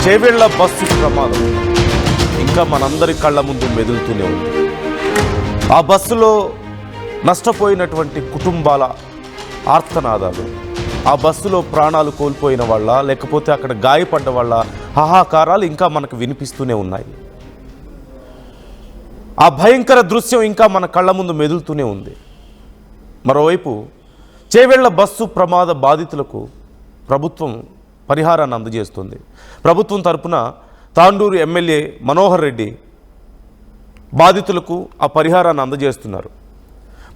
Chevella bus ప్రమాదం ఇంకా మనందరి కళ్ళ ముందు మెదులుతూనే ఉంది. ఆ బస్సులో నష్టపోయినటువంటి కుటుంబాల ఆర్తనాదాలు, ఆ బస్సులో ప్రాణాలు కోల్పోయిన వాళ్ళ లేకపోతే అక్కడ గాయపడ్డ వాళ్ళ హాహాకారాలు ఇంకా మనకు వినిపిస్తూనే ఉన్నాయి. ఆ భయంకర దృశ్యం ఇంకా మన కళ్ళ ముందు మెదులుతూనే ఉంది. మరోవైపు చేవెళ్ల బస్సు ప్రమాద బాధితులకు ప్రభుత్వం పరిహారాన్ని అందజేస్తుంది. ప్రభుత్వం తరపున తాండూరు ఎమ్మెల్యే మనోహర్ రెడ్డి బాధితులకు ఆ పరిహారాన్ని అందజేస్తున్నారు.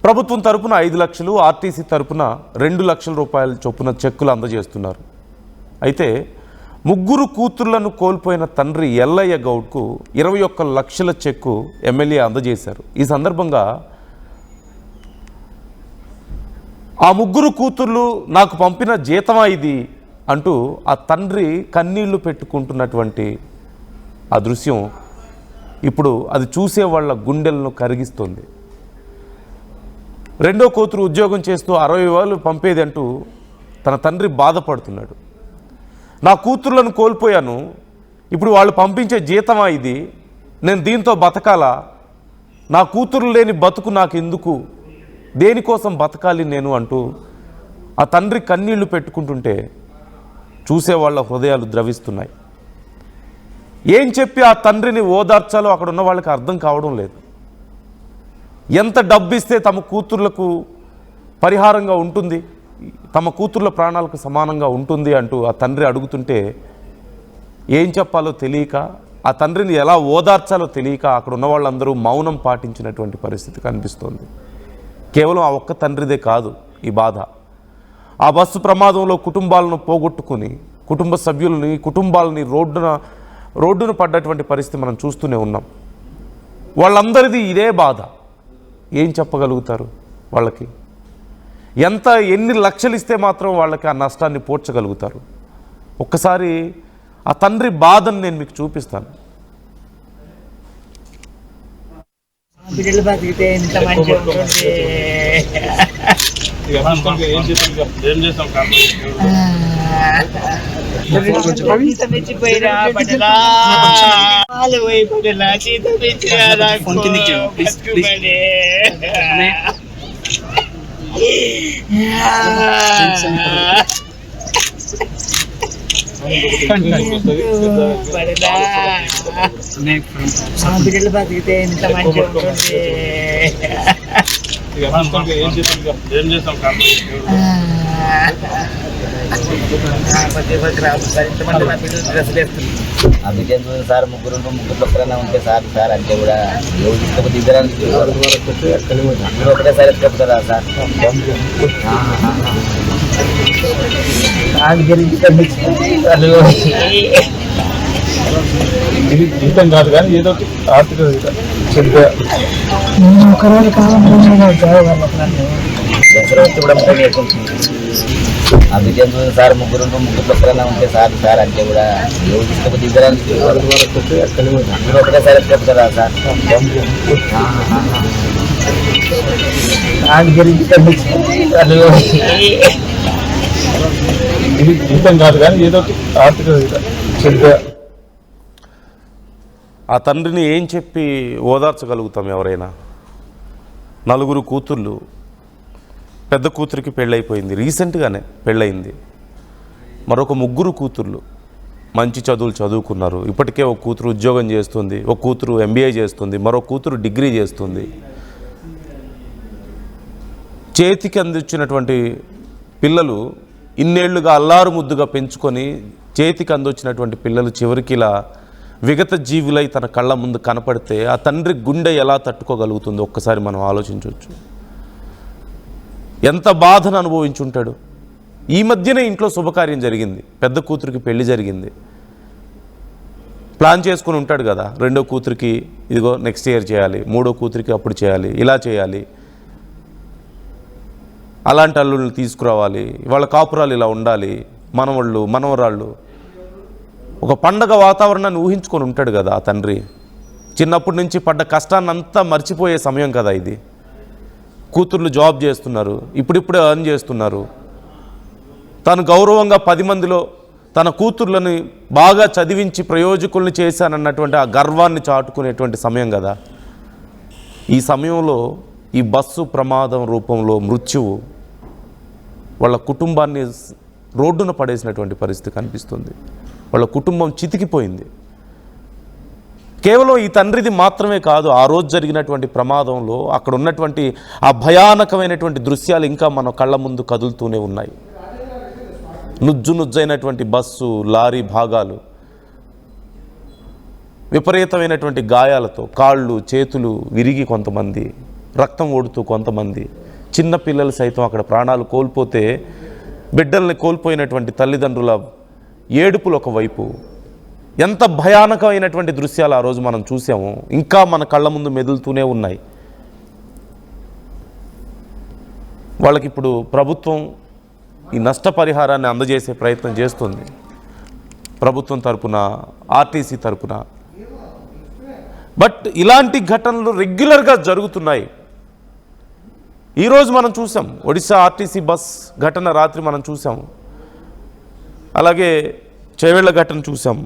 ప్రభుత్వం తరపున 5 లక్షలు, ఆర్టీసీ తరపున 2 లక్షల రూపాయల చొప్పున చెక్కులు అందజేస్తున్నారు. అయితే 3 కూతుర్లను కోల్పోయిన తండ్రి ఎల్లయ్య గౌడ్కు 21 లక్షల చెక్కు ఎమ్మెల్యే అందజేశారు. ఈ సందర్భంగా ఆ 3 కూతుర్లు నాకు పంపిన జీతమా ఇది అంటూ ఆ తండ్రి కన్నీళ్లు పెట్టుకుంటున్నటువంటి ఆ దృశ్యం ఇప్పుడు అది చూసే వాళ్ళ గుండెలను కరిగిస్తుంది. రెండో కూతురు ఉద్యోగం చేస్తూ 60,000 పంపేది అంటూ తన తండ్రి బాధపడుతున్నాడు. నా కూతుర్లను కోల్పోయాను, ఇప్పుడు వాళ్ళు పంపించే జీతమా ఇది, నేను దీంతో బతకాలా, నా కూతురు లేని బతుకు నాకు ఎందుకు, దేనికోసం బతకాలి నేను అంటూ ఆ తండ్రి కన్నీళ్లు పెట్టుకుంటుంటే చూసేవాళ్ళ హృదయాలు ద్రవిస్తున్నాయి. ఏం చెప్పి ఆ తండ్రిని ఓదార్చాలో అక్కడ ఉన్న వాళ్ళకి అర్థం కావడం లేదు. ఎంత డబ్బు ఇస్తే తమ కూతుర్లకు పరిహారంగా ఉంటుంది, తమ కూతుర్ల ప్రాణాలకు సమానంగా ఉంటుంది అంటూ ఆ తండ్రి అడుగుతుంటే ఏం చెప్పాలో తెలియక, ఆ తండ్రిని ఎలా ఓదార్చాలో తెలియక అక్కడ ఉన్న వాళ్ళందరూ మౌనం పాటించినటువంటి పరిస్థితి కనిపిస్తోంది. కేవలం ఆ ఒక్క తండ్రిదే కాదు ఈ బాధ. ఆ బస్సు ప్రమాదంలో కుటుంబాలను పోగొట్టుకుని కుటుంబ సభ్యులని, కుటుంబాలని రోడ్డున పడ్డటువంటి పరిస్థితి మనం చూస్తూనే ఉన్నాం. వాళ్ళందరిది ఇదే బాధ. ఏం చెప్పగలుగుతారు వాళ్ళకి? ఎన్ని లక్షలు ఇస్తే మాత్రం వాళ్ళకి ఆ నష్టాన్ని పూడ్చగలుగుతారు? ఒక్కసారి ఆ తండ్రి బాధను నేను మీకు చూపిస్తాను. బతికితే ఇంత మంచి ఉంటుంది. మెచ్చిపోయిరా పడలా వాళ్ళు పోయి పడలా చీత మెచ్చిరా బిడ్డలు బతికితే ఇంత మంచి ఉంటుంది. అందుకే సార్ ముగ్గురు ఒక్కరైనా ఉంటే సార్ అంటే కూడా దిగ్గరానికి మీరు ఒకటేసారి ఎత్తుకెళ్తారా సార్? ఇది జీతం కాదు కానీ ఏదో ఆర్థిక అందుకే సార్ ముగ్గురు ఒక్కరైనా ఉంటే సార్ అంటే కూడా దిగ్గరానికి మీరు ఒకటేసారి ఎత్తుకెళ్తారా సార్? ఇది జీతం కాదు కానీ ఏదో ఆర్థిక ఆ తండ్రిని ఏం చెప్పి ఓదార్చగలుగుతాం ఎవరైనా? 4 కూతుర్లు, పెద్ద కూతురికి పెళ్ళైపోయింది, రీసెంట్గానే పెళ్ళయింది. మరొక 3 కూతుర్లు మంచి చదువులు చదువుకున్నారు. ఇప్పటికే ఒక కూతురు ఉద్యోగం చేస్తుంది, ఒక కూతురు MBA చేస్తుంది, మరో కూతురు డిగ్రీ చేస్తుంది. చేతికి అందించినటువంటి పిల్లలు ఇన్నేళ్లుగా అల్లారు ముద్దుగా పెంచుకొని చేతికి అందొచ్చినటువంటి పిల్లలు చివరికి ఇలా విగత జీవులై తన కళ్ళ ముందు కనపడితే ఆ తండ్రి గుండె ఎలా తట్టుకోగలుగుతుందో ఒక్కసారి మనం ఆలోచించవచ్చు. ఎంత బాధను అనుభవించుంటాడు. ఈ మధ్యనే ఇంట్లో శుభకార్యం జరిగింది, పెద్ద కూతురికి పెళ్లి జరిగింది. ప్లాన్ చేసుకుని ఉంటాడు కదా, రెండో కూతురికి ఇదిగో నెక్స్ట్ ఇయర్ చేయాలి, మూడో కూతురికి అప్పుడు చేయాలి, ఇలా చేయాలి, అలాంటి అల్లుళ్ళు తీసుకురావాలి, వాళ్ళ కాపురాలు ఇలా ఉండాలి, మనవళ్ళు మనవరాళ్ళు, ఒక పండగ వాతావరణాన్ని ఊహించుకొని ఉంటాడు కదా ఆ తండ్రి. చిన్నప్పటి నుంచి పడ్డ కష్టాన్ని అంతా మర్చిపోయే సమయం కదా ఇది. కూతుర్లు జాబ్ చేస్తున్నారు, ఇప్పుడిప్పుడే ఎర్న్ చేస్తున్నారు. తను గౌరవంగా 10 మందిలో తన కూతుర్లని బాగా చదివించి ప్రయోజకుల్ని చేశానన్నటువంటి ఆ గర్వాన్ని చాటుకునేటువంటి సమయం కదా. ఈ సమయంలో ఈ బస్సు ప్రమాదం రూపంలో మృత్యువు వాళ్ళ కుటుంబాన్ని రోడ్డున పడేసినటువంటి పరిస్థితి కనిపిస్తుంది. వాళ్ళ కుటుంబం చితికిపోయింది. కేవలం ఈ తండ్రిది మాత్రమే కాదు, ఆ రోజు జరిగినటువంటి ప్రమాదంలో అక్కడ ఉన్నటువంటి ఆ భయానకమైనటువంటి దృశ్యాలు ఇంకా మన కళ్ళ ముందు కదులుతూనే ఉన్నాయి. నుజ్జైనటువంటి బస్సు, లారీ భాగాలు, విపరీతమైనటువంటి గాయాలతో కాళ్ళు చేతులు విరిగి కొంతమంది, రక్తం ఓడుతూ కొంతమంది, చిన్న పిల్లలు సైతం అక్కడ ప్రాణాలు కోల్పోతే బిడ్డల్ని కోల్పోయినటువంటి తల్లిదండ్రుల ఏడుపులు ఒకవైపు, ఎంత భయానకమైనటువంటి దృశ్యాలు ఆ రోజు మనం చూసాము, ఇంకా మన కళ్ళ ముందు మెదులుతూనే ఉన్నాయి. వాళ్ళకి ఇప్పుడు ప్రభుత్వం ఈ నష్టపరిహారాన్ని అందజేసే ప్రయత్నం చేస్తుంది. ప్రభుత్వం తరపున, ఆర్టీసీ తరపున. బట్ ఇలాంటి ఘటనలు రెగ్యులర్గా జరుగుతున్నాయి. ఈరోజు మనం చూసాం ఒడిశా ఆర్టీసీ బస్ ఘటన, రాత్రి మనం చూసాం. అలాగే చేవెళ్ళ ఘటన చూసాం,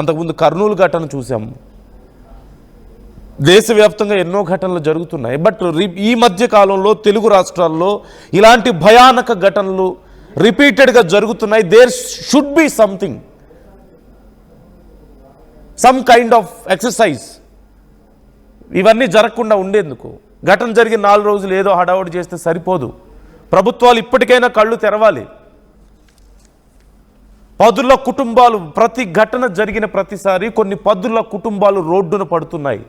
అంతకుముందు కర్నూలు ఘటన చూసాం. దేశవ్యాప్తంగా ఎన్నో ఘటనలు జరుగుతున్నాయి. బట్ ఈ మధ్య కాలంలో తెలుగు రాష్ట్రాల్లో ఇలాంటి భయానక ఘటనలు రిపీటెడ్గా జరుగుతున్నాయి. There should be something, some kind of exercise ఇవన్నీ జరగకుండా ఉండేందుకు. ఘటన జరిగిన 4 రోజులు ఏదో హడావుడి చేస్తే సరిపోదు. ప్రభుత్వాలు ఇప్పటికైనా కళ్ళు తెరవాలి. పదుల కుటుంబాలు, ప్రతి ఘటన జరిగిన ప్రతిసారి కొన్ని పదుల కుటుంబాలు రోడ్డున పడుతున్నాయి.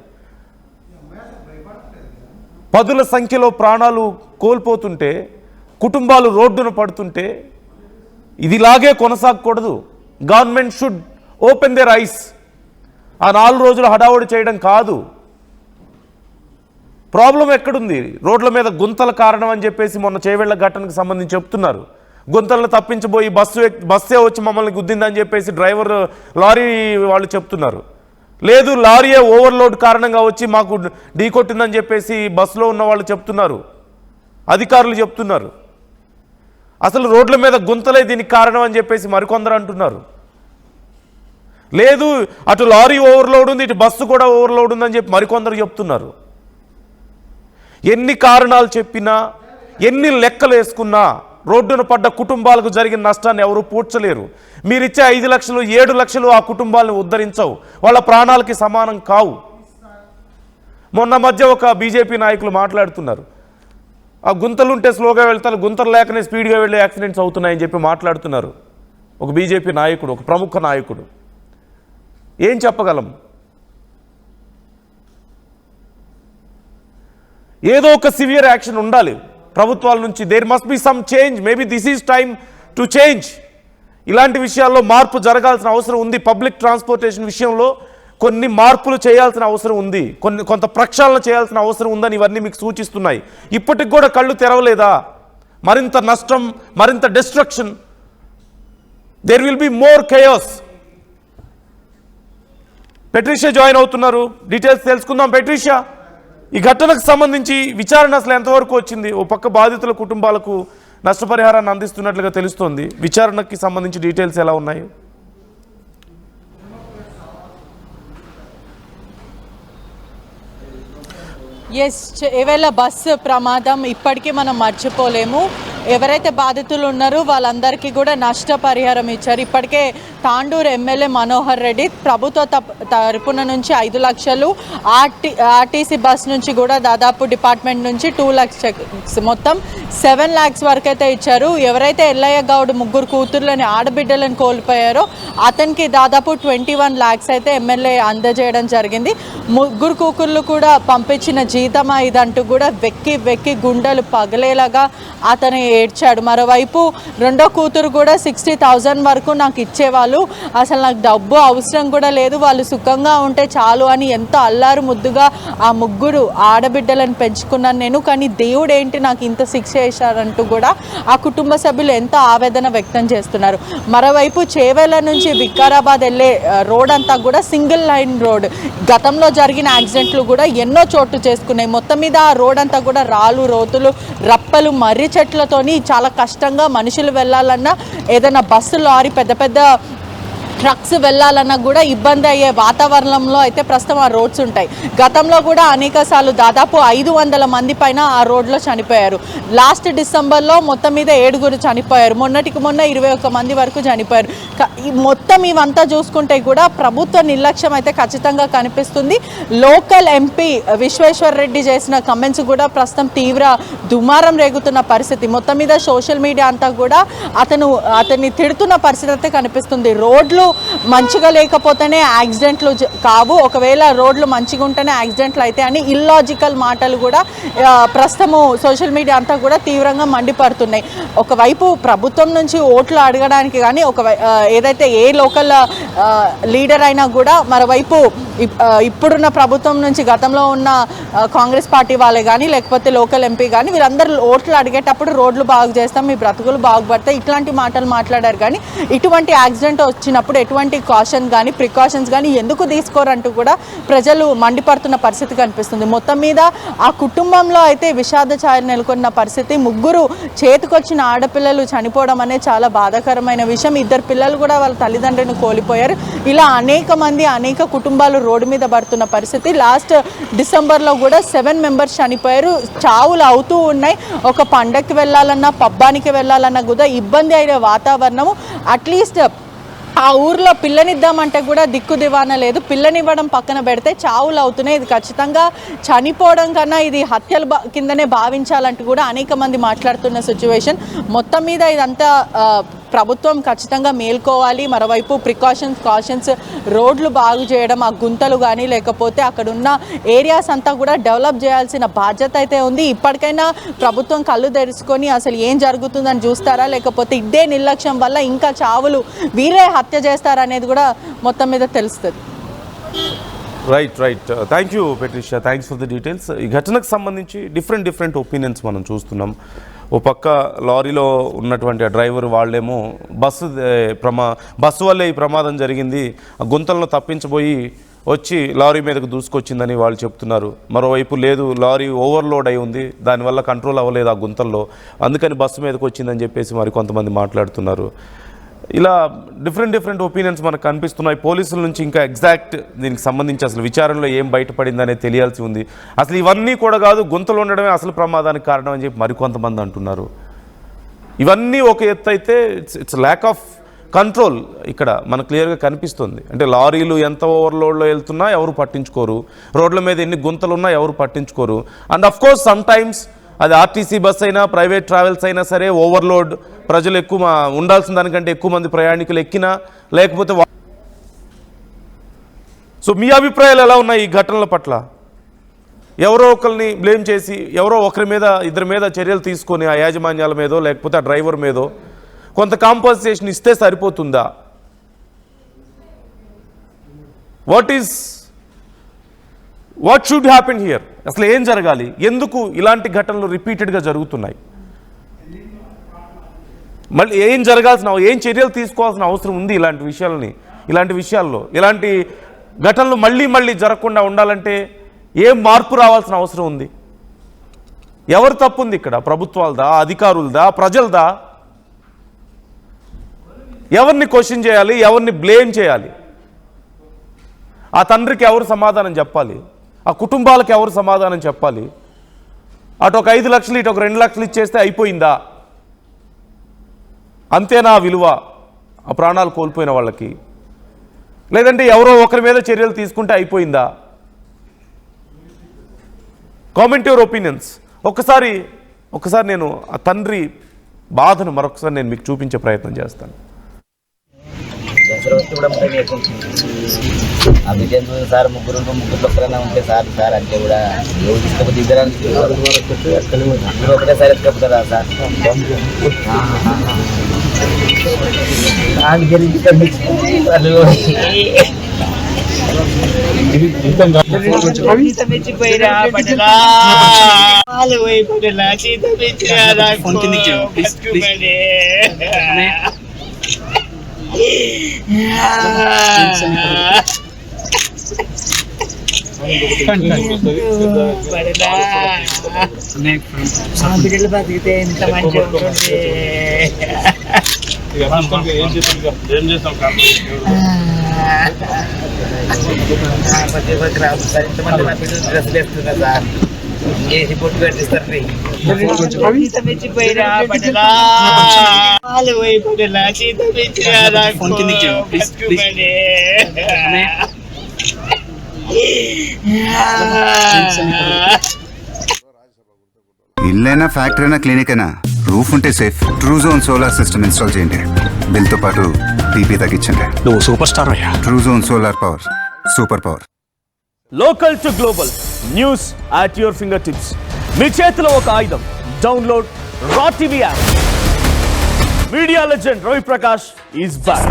పదుల సంఖ్యలో ప్రాణాలు కోల్పోతుంటే, కుటుంబాలు రోడ్డున పడుతుంటే ఇదిలాగే కొనసాగకూడదు. Government should open their eyes. ఆ 4 రోజులు హడావుడి చేయడం కాదు. ప్రాబ్లం ఎక్కడుంది? రోడ్ల మీద గుంతల కారణం అని చెప్పేసి మొన్న చేవెళ్ల ఘటనకు సంబంధించి చెప్తున్నారు. గుంతలను తప్పించబోయి బస్సే వచ్చి మమ్మల్ని గుద్దిందని చెప్పేసి డ్రైవర్, లారీ వాళ్ళు చెప్తున్నారు. లేదు, లారీయే ఓవర్లోడ్ కారణంగా వచ్చి మాకు ఢీకొట్టిందని చెప్పేసి బస్సులో ఉన్న వాళ్ళు చెప్తున్నారు, అధికారులు చెప్తున్నారు. అసలు రోడ్ల మీద గుంతలే దీనికి కారణం అని చెప్పేసి మరికొందరు అంటున్నారు. లేదు, అటు లారీ ఓవర్లోడ్ ఉంది, ఇటు బస్సు కూడా ఓవర్లోడ్ ఉందని చెప్పి మరికొందరు చెప్తున్నారు. ఎన్ని కారణాలు చెప్పినా, ఎన్ని లెక్కలు వేసుకున్నా రోడ్డున పడ్డ కుటుంబాలకు జరిగిన నష్టాన్ని ఎవరు పూడ్చలేరు. మీరిచ్చే 5 లక్షలు 7 లక్షలు ఆ కుటుంబాలను ఉద్ధరించవు, వాళ్ళ ప్రాణాలకి సమానం కావు. మొన్న మధ్య ఒక బీజేపీ నాయకులు మాట్లాడుతున్నారు, ఆ గుంతలుంటే స్లోగా వెళ్తారు, గుంతలు లేకనే స్పీడ్గా వెళ్ళి యాక్సిడెంట్స్ అవుతున్నాయని చెప్పి మాట్లాడుతున్నారు. ఒక బీజేపీ నాయకుడు, ఒక ప్రముఖ నాయకుడు. ఏం చెప్పగలం? ఏదో ఒక సివియర్ యాక్షన్ ఉండాలి ప్రభుత్వాల నుంచి. There must be some change. Maybe this is time to change. ఇలాంటి విషయాల్లో మార్పు జరగాల్సిన అవసరం ఉంది. పబ్లిక్ ట్రాన్స్పోర్టేషన్ విషయంలో కొన్ని మార్పులు చేయాల్సిన అవసరం ఉంది, కొంత ప్రక్షాళన చేయాల్సిన అవసరం ఉందని ఇవన్నీ మీకు సూచిస్తున్నాయి. ఇప్పటికి కూడా కళ్ళు తెరవలేదా? మరింత నష్టం, మరింత destruction. There will be more chaos. Patricia join అవుతున్నారు, డీటెయిల్స్ తెలుసుకుందాం. పెట్రిషియా, ఈ ఘటనకు సంబంధించి విచారణ అసలు ఎంతవరకు వచ్చింది? ఓ పక్క బాధితుల కుటుంబాలకు నష్టపరిహారాన్ని అందిస్తున్నట్లుగా తెలుస్తోంది. విచారణకి సంబంధించి డీటెయిల్స్ ఎలా ఉన్నాయి? ఏవేళ బస్సు ప్రమాదం ఇప్పటికీ మనం మర్చిపోలేము. ఎవరైతే బాధితులు ఉన్నారో వాళ్ళందరికీ కూడా నష్టపరిహారం ఇచ్చారు. ఇప్పటికే తాండూరు ఎమ్మెల్యే మనోహర్ రెడ్డి ప్రభుత్వ తరపున నుంచి 5 లక్షలు, ఆర్టీసీ బస్ నుంచి కూడా దాదాపు డిపార్ట్మెంట్ నుంచి 2 lakhs, మొత్తం 7 lakhs వరకు అయితే ఇచ్చారు. ఎవరైతే ఎల్లయ్య గౌడ్ ముగ్గురు కూతుర్లని, ఆడబిడ్డలను కోల్పోయారో అతనికి దాదాపు 21 lakhs అయితే ఎమ్మెల్యే అందజేయడం జరిగింది. ముగ్గురు కూతుర్లు కూడా పంపించిన జీతమా ఇదంటూ కూడా వెక్కి గుండెలు పగలేలాగా అతను ఏడ్చాడు. మరోవైపు రెండో కూతురు కూడా 60,000 వరకు నాకు ఇచ్చేవాళ్ళు, అసలు నాకు డబ్బు అవసరం కూడా లేదు, వాళ్ళు సుఖంగా ఉంటే చాలు అని ఎంతో అల్లారు ముద్దుగా ఆ ముగ్గురు ఆడబిడ్డలను పెంచుకున్నాను నేను, కానీ దేవుడు ఏంటి నాకు ఇంత శిక్ష వేశారంటూ కూడా ఆ కుటుంబ సభ్యులు ఎంతో ఆవేదన వ్యక్తం చేస్తున్నారు. మరోవైపు చేవెళ్ళ నుంచి వికారాబాద్ వెళ్ళే రోడ్ అంతా కూడా సింగిల్ లైన్ రోడ్. గతంలో జరిగిన యాక్సిడెంట్లు కూడా ఎన్నో చోటు చేసుకున్నాయి. మొత్తం మీద ఆ రోడ్ అంతా కూడా రాళ్ళు, రోతులు, రప్పలు, మర్రి చెట్లతో రోడ్లతోని చాలా కష్టంగా మనుషులు వెళ్ళాలన్నా ఏదైనా బస్సు లారీ పెద్ద పెద్ద ట్రక్స్ వెళ్ళాలన్నా కూడా ఇబ్బంది అయ్యే వాతావరణంలో అయితే ప్రస్తుతం ఆ రోడ్స్ ఉంటాయి. గతంలో కూడా అనేక సార్లు దాదాపు 500 మంది పైన ఆ రోడ్లో చనిపోయారు. లాస్ట్ డిసెంబర్లో మొత్తం మీద 7 చనిపోయారు. మొన్నటికి మొన్న 21 మంది వరకు చనిపోయారు. మొత్తం ఇవంతా చూసుకుంటే కూడా ప్రభుత్వ నిర్లక్ష్యం అయితే ఖచ్చితంగా కనిపిస్తుంది. లోకల్ ఎంపీ విశ్వేశ్వర్ రెడ్డి చేసిన కమెంట్స్ కూడా ప్రస్తుతం తీవ్ర దుమారం రేగుతున్న పరిస్థితి. మొత్తం మీద సోషల్ మీడియా అంతా కూడా అతన్ని తిడుతున్న పరిస్థితి అయితే కనిపిస్తుంది. రోడ్లు మంచిగా లేకపోతేనే యాక్సిడెంట్లు కావు, ఒకవేళ రోడ్లు మంచిగా ఉంటేనే యాక్సిడెంట్లు అయితే అని ఇల్లాజికల్ మాటలు కూడా ప్రస్తుతము సోషల్ మీడియా అంతా కూడా తీవ్రంగా మండిపడుతున్నాయి. ఒకవైపు ప్రభుత్వం నుంచి ఓట్లు అడగడానికి కానీ ఏదైతే ఏ లోకల్ లీడర్ అయినా కూడా మరోవైపు ఇప్పుడున్న ప్రభుత్వం నుంచి గతంలో ఉన్న కాంగ్రెస్ పార్టీ వాళ్ళే కానీ లేకపోతే లోకల్ ఎంపీ కానీ వీళ్ళందరూ ఓట్లు అడిగేటప్పుడు రోడ్లు బాగు చేస్తాం, మీ బ్రతుకులు బాగుపడతాయి ఇట్లాంటి మాటలు మాట్లాడారు. కానీ ఇటువంటి యాక్సిడెంట్ వచ్చినప్పుడు ఎటువంటి కాషన్ కానీ ప్రికాషన్స్ కానీ ఎందుకు తీసుకోరంటూ కూడా ప్రజలు మండిపడుతున్న పరిస్థితి కనిపిస్తుంది. మొత్తం మీద ఆ కుటుంబంలో అయితే విషాద ఛాయలు నెలకొన్న పరిస్థితి. 3 చేతికొచ్చిన ఆడపిల్లలు చనిపోవడం అనేది చాలా బాధాకరమైన విషయం. 2 పిల్లలు కూడా వాళ్ళ తల్లిదండ్రులను కోల్పోయారు. ఇలా అనేక కుటుంబాలు రోడ్డు మీద పడుతున్న పరిస్థితి. లాస్ట్ డిసెంబర్లో కూడా 7 మెంబర్స్ చనిపోయారు. చావులు అవుతూ ఉన్నాయి. ఒక పండగకి వెళ్ళాలన్నా పబ్బానికి వెళ్ళాలన్నా కూడా ఇబ్బంది అయ్యే వాతావరణము. అట్లీస్ట్ ఆ ఊర్లో పిల్లనిద్దామంటే కూడా దిక్కు దివాన లేదు. పిల్లనివ్వడం పక్కన పెడితే చావులు అవుతున్నాయి. ఇది ఖచ్చితంగా చనిపోవడం కన్నా ఇది హత్యల కిందనే భావించాలంటూ కూడా అనేక మంది మాట్లాడుతున్న సిచ్యువేషన్. మొత్తం మీద ఇదంతా ప్రభుత్వం ఖచ్చితంగా మేల్కోవాలి. మరోవైపు కాషన్స్ రోడ్లు బాగు చేయడం, ఆ గుంతలు కానీ లేకపోతే అక్కడ ఉన్న ఏరియాస్ అంతా కూడా డెవలప్ చేయాల్సిన బాధ్యత అయితే ఉంది. ఇప్పటికైనా ప్రభుత్వం కళ్ళు తెరుచుకొని అసలు ఏం జరుగుతుందని చూస్తారా లేకపోతే ఇదే నిర్లక్ష్యం వల్ల ఇంకా చావులు వీరే హత్య చేస్తారనేది కూడా మొత్తం మీద తెలుస్తుంది. Right. Thank you Patricia, thanks for the details. ఈ ఘటనకు సంబంధించి డిఫరెంట్ ఒపీనియన్స్ మనం చూస్తున్నాం. ఓ పక్క లారీలో ఉన్నటువంటి ఆ డ్రైవర్ వాళ్ళేమో బస్సు వల్లే ఈ ప్రమాదం జరిగింది, ఆ గుంతలను తప్పించబోయి వచ్చి లారీ మీదకు దూసుకొచ్చిందని వాళ్ళు చెప్తున్నారు. మరోవైపు లేదు, లారీ ఓవర్లోడ్ అయి ఉంది, దానివల్ల కంట్రోల్ అవ్వలేదు ఆ గుంతల్లో, అందుకని బస్సు మీదకి వచ్చిందని చెప్పేసి మరి కొంతమంది మాట్లాడుతున్నారు. ఇలా డిఫరెంట్ ఒపీనియన్స్ మనకు కనిపిస్తున్నాయి. పోలీసుల నుంచి ఇంకా ఎగ్జాక్ట్ దీనికి సంబంధించి అసలు విచారణలో ఏం బయటపడిందనేది తెలియాల్సి ఉంది. అసలు ఇవన్నీ కూడా కాదు, గుంతలు ఉండడమే అసలు ప్రమాదానికి కారణం అని చెప్పి మరికొంతమంది అంటున్నారు. ఇవన్నీ ఒక ఎత్తు అయితే ఇట్స్ ల్యాక్ ఆఫ్ కంట్రోల్ ఇక్కడ మనకు క్లియర్గా కనిపిస్తుంది. అంటే లారీలు ఎంత ఓవర్లోడ్లో వెళ్తున్నా ఎవరు పట్టించుకోరు, రోడ్ల మీద ఎన్ని గుంతలు ఉన్నా ఎవరు పట్టించుకోరు. And of course some times అది ఆర్టీసీ బస్ అయినా ప్రైవేట్ ట్రావెల్స్ అయినా సరే ఓవర్లోడ్, ప్రజలు ఎక్కువ ఉండాల్సిన దానికంటే ఎక్కువ మంది ప్రయాణికులు ఎక్కినా లేకపోతే. సో మీ అభిప్రాయాలు ఎలా ఉన్నాయి ఈ ఘటనల పట్ల? ఎవరో ఒకరిని బ్లేమ్ చేసి ఎవరో ఒకరి మీద ఇద్దరి మీద చర్యలు తీసుకొని ఆ యాజమాన్యాల మీదో లేకపోతే ఆ డ్రైవర్ మీదో కొంత కాంపన్సేషన్ ఇస్తే సరిపోతుందా? What should happen here? అసలు ఏం జరగాలి? ఎందుకు ఇలాంటి ఘటనలు రిపీటెడ్గా జరుగుతున్నాయి? మళ్ళీ ఏం జరగాల్సిన, ఏం చర్యలు తీసుకోవాల్సిన అవసరం ఉంది ఇలాంటి విషయాల్లో ఇలాంటి ఘటనలు మళ్ళీ జరగకుండా ఉండాలంటే ఏం మార్పు రావాల్సిన అవసరం ఉంది? ఎవరు తప్పు ఉంది ఇక్కడ? ప్రభుత్వాలదా, అధికారులదా, ప్రజలదా? ఎవరిని క్వశ్చన్ చేయాలి? ఎవరిని బ్లేమ్ చేయాలి? ఆ తండ్రికి ఎవరు సమాధానం చెప్పాలి? ఆ కుటుంబాలకు ఎవరు సమాధానం చెప్పాలి? అటు ఒక 5 లక్షలు ఇటు ఒక 2 లక్షలు ఇచ్చేస్తే అయిపోయిందా? అంతేనా విలువ ఆ ప్రాణాలు కోల్పోయిన వాళ్ళకి? లేదంటే ఎవరో ఒకరి మీద చర్యలు తీసుకుంటే అయిపోయిందా? Comment your opinions. ఒక్కసారి నేను ఆ తండ్రి బాధను మరొకసారి నేను మీకు చూపించే ప్రయత్నం చేస్తాను. ఆ బిడ్డను చూసి సార్ ముగ్గురు ఒక్కరైనా ఉంటే సార్ అంటే కూడా ఎవరు తీసుకపోతే ఇద్దరు ఒకటేసారి ఎత్తుకపోతారా సార్? మించిపోయిరా పడలా వాళ్ళు పోయి పడలా సీత మించిరా పడేలా బిడ్డలు బతికితే ఎంత మంచిగా ఉంటుంది. సార్ ఇంతమంది నా బిడ్డలు డ్రెస్సులు వేస్తున్నా సార్, ఇంకేసి పొట్టు పెట్టిస్తారు. జీతం ఇచ్చిపోయినా పడేలా వాళ్ళు పోయి పడేలా జీతం ఇచ్చిరా ఇల్లైనా ఫ్యాక్టరీ అయినా క్లినిక్ అయినా రూఫ్ ఉంటే safe. Truzon solar system install చేయండి. బిల్ తో పాటు టీపీ తగ్గించండి. నువ్వు సూపర్ స్టార్ అయ్యా. Truzon solar power, super power. Local to global news at your finger tips. మీ చేతిలో ఒక ఆయుధం. Download R TV app. Media legend Ravi Prakash is back.